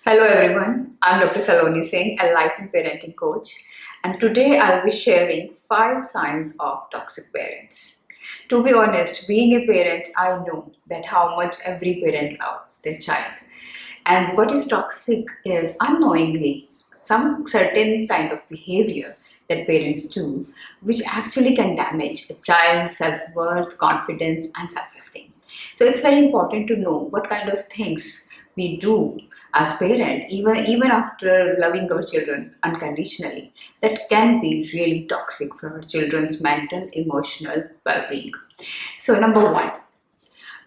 Hello everyone, I'm Dr. Saloni Singh, a life and parenting coach, and today I'll be sharing 5 signs of toxic parents. To be honest, being a parent, I know that how much every parent loves their child. And what is toxic is unknowingly some certain kind of behavior that parents do, which actually can damage a child's self-worth, confidence, and self-esteem. So it's very important to know what kind of things we do as parent, even after loving our children unconditionally, that can be really toxic for our children's mental, emotional well-being. So number one,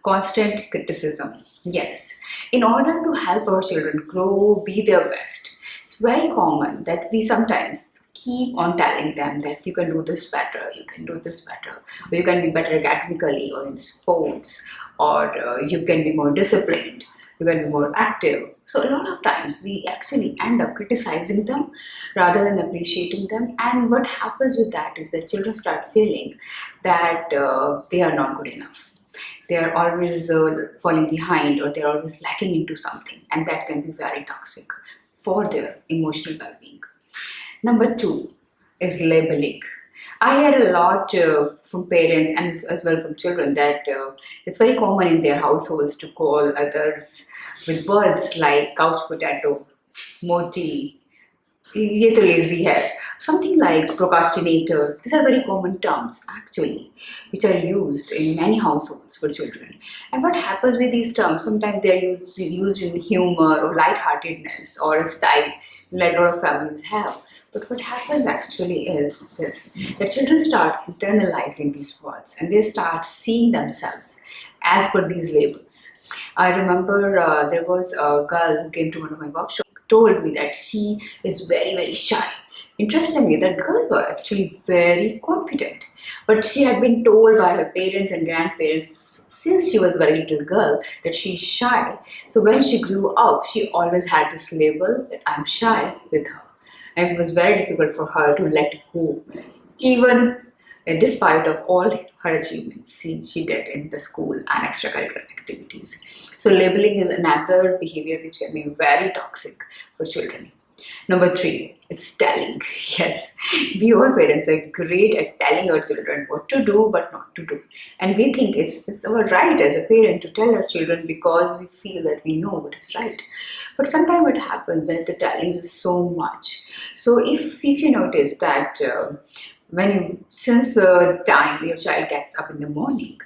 constant criticism. Yes, in order to help our children grow, be their best, it's very common that we sometimes keep on telling them that you can do this better, you can do this better, or you can be better academically or in sports, or you can be more disciplined, you can be more active. So a lot of times we actually end up criticizing them rather than appreciating them. And what happens with that is that children start feeling that they are not good enough, they are always falling behind, or they're always lacking into something, and that can be very toxic for their emotional well-being. Number two is labeling. I hear a lot from parents and as well from children that it's very common in their households to call others with words like couch potato, moti, ये तो lazy है, something like procrastinator. These are very common terms actually, which are used in many households for children. And what happens with these terms, sometimes they are used in humor or lightheartedness or a style that a lot of families have. But what happens actually is this, that children start internalizing these words and they start seeing themselves as per these labels. I remember there was a girl who came to one of my workshops, told me that she is very, very shy. Interestingly, that girl was actually very confident, but she had been told by her parents and grandparents since she was a very little girl that she's shy. So when she grew up, she always had this label that I'm shy with her. And it was very difficult for her to let go, even despite of all her achievements she did in the school and extracurricular activities. So labeling is another behavior which can be very toxic for children. Number three, it's telling. Yes, we all parents are great at telling our children what to do, what not to do. And we think it's our right as a parent to tell our children because we feel that we know what is right. But sometimes what happens is the telling is so much. So if you notice that since the time your child gets up in the morning,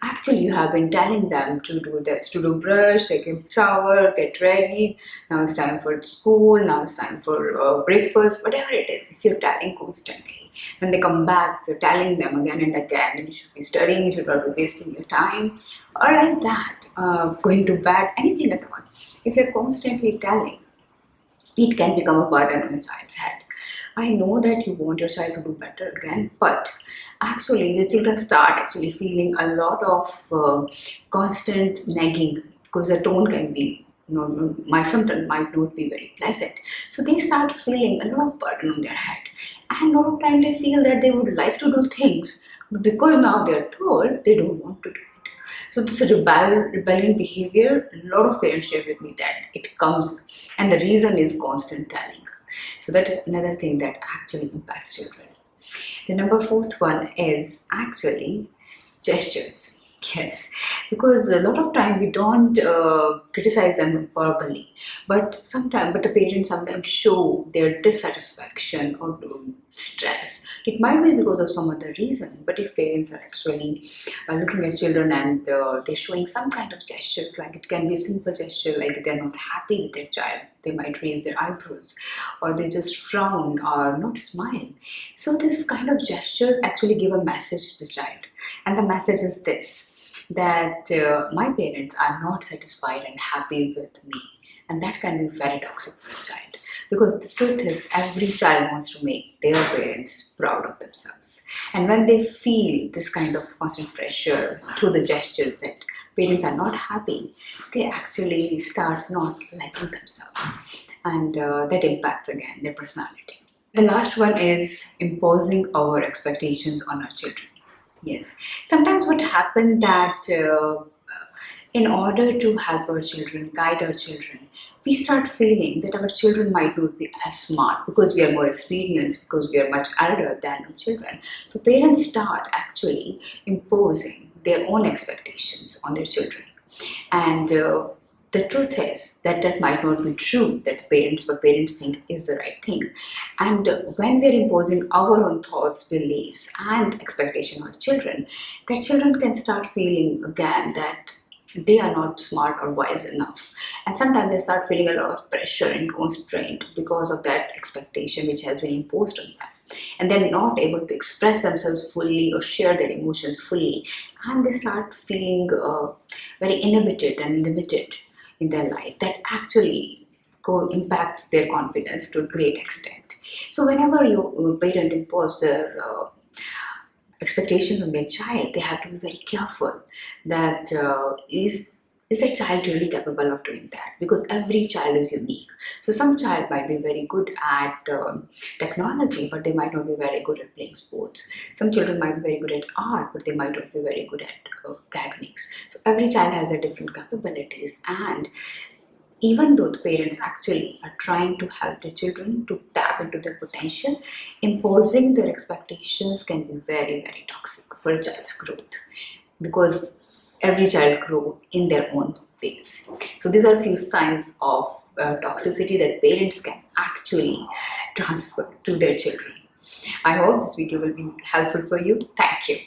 actually you have been telling them to do this, to do brush, take a shower, get ready, now it's time for school, now it's time for breakfast, whatever it is. If you're telling constantly, when they come back, if you're telling them again and again that you should be studying, you should not be wasting your time, or like that, going to bed, anything at all. If you're constantly telling, it can become a burden on a child's head. I know that you want your child to do better again, but actually the children start actually feeling a lot of constant nagging, because the tone can be, sometimes might not be very pleasant. So they start feeling a lot of burden on their head, and a lot of time they feel that they would like to do things, but because now they're told, they don't want to do it. So this rebellion behavior, a lot of parents share with me that it comes, and the reason is constant telling. So that is another thing that actually impacts children. The number fourth one is actually gestures. Yes, because a lot of time we don't criticize them verbally, but the parents sometimes show their dissatisfaction or stress. It might be because of some other reason, but if parents are actually looking at children and they're showing some kind of gestures, like it can be a simple gesture, like they're not happy with their child, they might raise their eyebrows, or they just frown or not smile. So this kind of gestures actually give a message to the child, and the message is this, that my parents are not satisfied and happy with me, and that can be very toxic for a child, because the truth is every child wants to make their parents proud of themselves, and when they feel this kind of constant pressure through the gestures that parents are not happy, they actually start not liking themselves, and that impacts again their personality. The last one is imposing our expectations on our children. Yes, sometimes what happens that in order to help our children, guide our children, we start feeling that our children might not be as smart because we are more experienced, because we are much elder than our children. So parents start actually imposing their own expectations on their children. And the truth is that that might not be true, that parents, what parents think is the right thing. And when we're imposing our own thoughts, beliefs, and expectation on children, that children can start feeling again that they are not smart or wise enough. And sometimes they start feeling a lot of pressure and constraint because of that expectation which has been imposed on them. And they're not able to express themselves fully or share their emotions fully. And they start feeling very inhibited and limited in their life. That actually impacts their confidence to a great extent. So whenever your parent impose their expectations on their child, they have to be very careful that is a child really capable of doing that? Because every child is unique. So some child might be very good at technology, but they might not be very good at playing sports. Some children might be very good at art, but they might not be very good at academics. So every child has a different capabilities, and even though the parents actually are trying to help their children to tap into their potential, imposing their expectations can be very, very toxic for a child's growth, because every child grows in their own ways. So these are a few signs of toxicity that parents can actually transfer to their children. I hope this video will be helpful for you. Thank you.